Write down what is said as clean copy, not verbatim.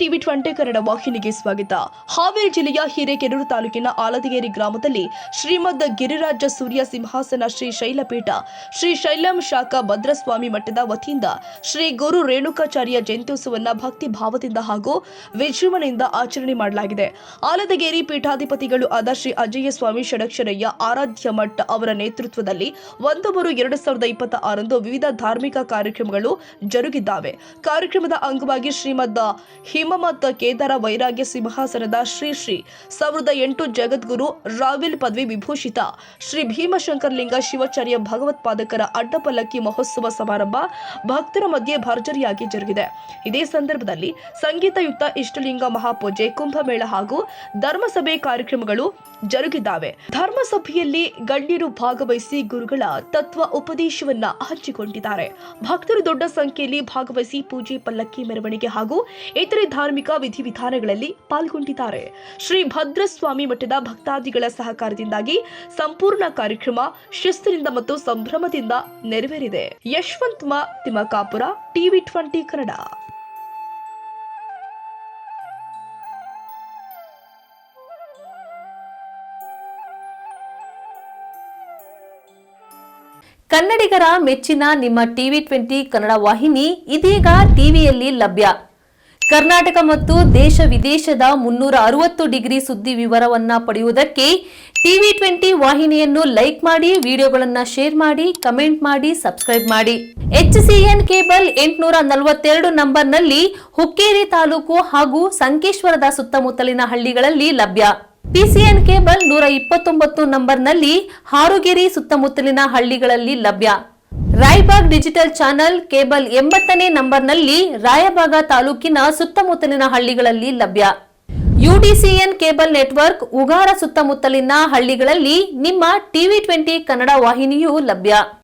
TV 20 Kannada ವಾಹಿನಿಗೆ ಸ್ವಾಗತ. ಹಾವೇರಿ ಜಿಲ್ಲೆಯ ಹಿರೇಕೆರೂರು ತಾಲೂಕಿನ ಆಲದಗೇರಿ ಗ್ರಾಮದಲ್ಲಿ ಶ್ರೀಮದ್ ಗಿರಿರಾಜ ಸೂರ್ಯ ಸಿಂಹಾಸನ ಶ್ರೀ ಶೈಲಪೀಠ ಶ್ರೀ ಶೈಲಂ ಶಾಖಾ ಭದ್ರಸ್ವಾಮಿ ಮಠದ ವತಿಯಿಂದ ಶ್ರೀ ಗುರು ರೇಣುಕಾಚಾರ್ಯ ಜಯಂತ್ಯುತ್ಸವವನ್ನು ಭಕ್ತಿ ಭಾವದಿಂದ ಹಾಗೂ ವಿಜೃಂಭಣೆಯಿಂದ ಆಚರಣೆ ಮಾಡಲಾಗಿದೆ. ಆಲದಗೇರಿ ಪೀಠಾಧಿಪತಿಗಳು ಆದ ಶ್ರೀ ಅಜಯ ಸ್ವಾಮಿ ಷಡಕ್ಷರಯ್ಯ ಆರಾಧ್ಯ ಮಠ ಅವರ ನೇತೃತ್ವದಲ್ಲಿ 1/3/2026 ವಿವಿಧ ಧಾರ್ಮಿಕ ಕಾರ್ಯಕ್ರಮಗಳು ಜರುಗಿದ್ದಾವೆ. ಕಾರ್ಯಕ್ರಮದ ಅಂಗವಾಗಿ ಶ್ರೀಮದ್ ಹಿಮಮತ್ ಕೇದಾರ ವೈರಾಗ್ಯ ಸಿಂಹಾಸನದ ಶ್ರೀ 1008 ಜಗದ್ಗುರು ರಾವಿಲ್ ಪದವಿ ವಿಭೂಷಿತ ಶ್ರೀ ಭೀಮಶಂಕರಲಿಂಗ ಶಿವಾಚಾರ್ಯ ಭಗವತ್ಪಾದಕರ ಅಡ್ಡಪಲ್ಲಕ್ಕಿ ಮಹೋತ್ಸವ ಸಮಾರಂಭ ಭಕ್ತರ ಮಧ್ಯೆ ಭರ್ಜರಿಯಾಗಿ ಜರುಗಿದೆ. ಇದೇ ಸಂದರ್ಭದಲ್ಲಿ ಸಂಗೀತಯುಕ್ತ ಇಷ್ಟಲಿಂಗ ಮಹಾಪೂಜೆ, ಕುಂಭಮೇಳ ಹಾಗೂ ಧರ್ಮಸಭೆ ಕಾರ್ಯಕ್ರಮಗಳು ಜರುಗಿದ್ದಾವೆ. ಧರ್ಮಸಭೆಯಲ್ಲಿ ಗಣ್ಯರು ಭಾಗವಹಿಸಿ ಗುರುಗಳ ತತ್ವ ಉಪದೇಶವನ್ನ ಹಂಚಿಕೊಂಡಿದ್ದಾರೆ. ಭಕ್ತರು ದೊಡ್ಡ ಸಂಖ್ಯೆಯಲ್ಲಿ ಭಾಗವಹಿಸಿ ಪೂಜೆ, ಪಲ್ಲಕ್ಕಿ ಮೆರವಣಿಗೆ ಹಾಗೂ ಇತರೆ ಧಾರ್ಮಿಕ ವಿಧಿವಿಧಾನಗಳಲ್ಲಿ ಪಾಲ್ಗೊಂಡಿದ್ದಾರೆ. ಶ್ರೀ ಭದ್ರಸ್ವಾಮಿ ಮಠದ ಭಕ್ತಾದಿಗಳ ಸಹಕಾರದಿಂದಾಗಿ ಸಂಪೂರ್ಣ ಕಾರ್ಯಕ್ರಮ ಶಿಸ್ತಿನಿಂದ ಮತ್ತು ಸಂಭ್ರಮದಿಂದ ನೆರವೇರಿದೆ. ಯಶವಂತ್ ತಿಮ್ಮಕಾಪುರ, ಟಿವಿ 20 ಕನ್ನಡ. ಕನ್ನಡಿಗರ ಮೆಚ್ಚಿನ ನಿಮ್ಮ ಟಿವಿ 20 ಕನ್ನಡ ವಾಹಿನಿ ಇದೀಗ ಟಿವಿಯಲ್ಲಿ ಲಭ್ಯ. ಕರ್ನಾಟಕ ಮತ್ತು ದೇಶ ವಿದೇಶದ 360 ಡಿಗ್ರಿ ಸುದ್ದಿ ವಿವರವನ್ನ ಪಡೆಯುವುದಕ್ಕೆ ಟಿವಿ 20 ವಾಹಿನಿಯನ್ನು ಲೈಕ್ ಮಾಡಿ, ವಿಡಿಯೋಗಳನ್ನು ಶೇರ್ ಮಾಡಿ, ಕಮೆಂಟ್ ಮಾಡಿ, ಸಬ್ಸ್ಕ್ರೈಬ್ ಮಾಡಿ. HCN ಕೇಬಲ್ 842 ನಂಬರ್ನಲ್ಲಿ ಹುಕ್ಕೇರಿ ತಾಲೂಕು ಹಾಗೂ ಸಂಕೇಶ್ವರದ ಸುತ್ತಮುತ್ತಲಿನ ಹಳ್ಳಿಗಳಲ್ಲಿ ಲಭ್ಯ. TCN ಕೇಬಲ್ 129 ನಂಬರ್ನಲ್ಲಿ ಹಾರುಗೆರೆ ಸುತ್ತಮುತ್ತಲಿನ ಹಳ್ಳಿಗಳಲ್ಲಿ ಲಭ್ಯ. ರಾಯಬಾಗ್ ಡಿಜಿಟಲ್ ಚಾನೆಲ್ ಕೇಬಲ್ 80ನೇ ನಂಬರ್ನಲ್ಲಿ ರಾಯಬಾಗ ತಾಲೂಕಿನ ಸುತ್ತಮುತ್ತಲಿನ ಹಳ್ಳಿಗಳಲ್ಲಿ ಲಭ್ಯ. UDCN ಕೇಬಲ್ ನೆಟ್ವರ್ಕ್ ಉಗಾರ ಸುತ್ತಮುತ್ತಲಿನ ಹಳ್ಳಿಗಳಲ್ಲಿ ನಿಮ್ಮ ಟಿವಿ 20 ಕನ್ನಡ ವಾಹಿನಿಯೂ ಲಭ್ಯ.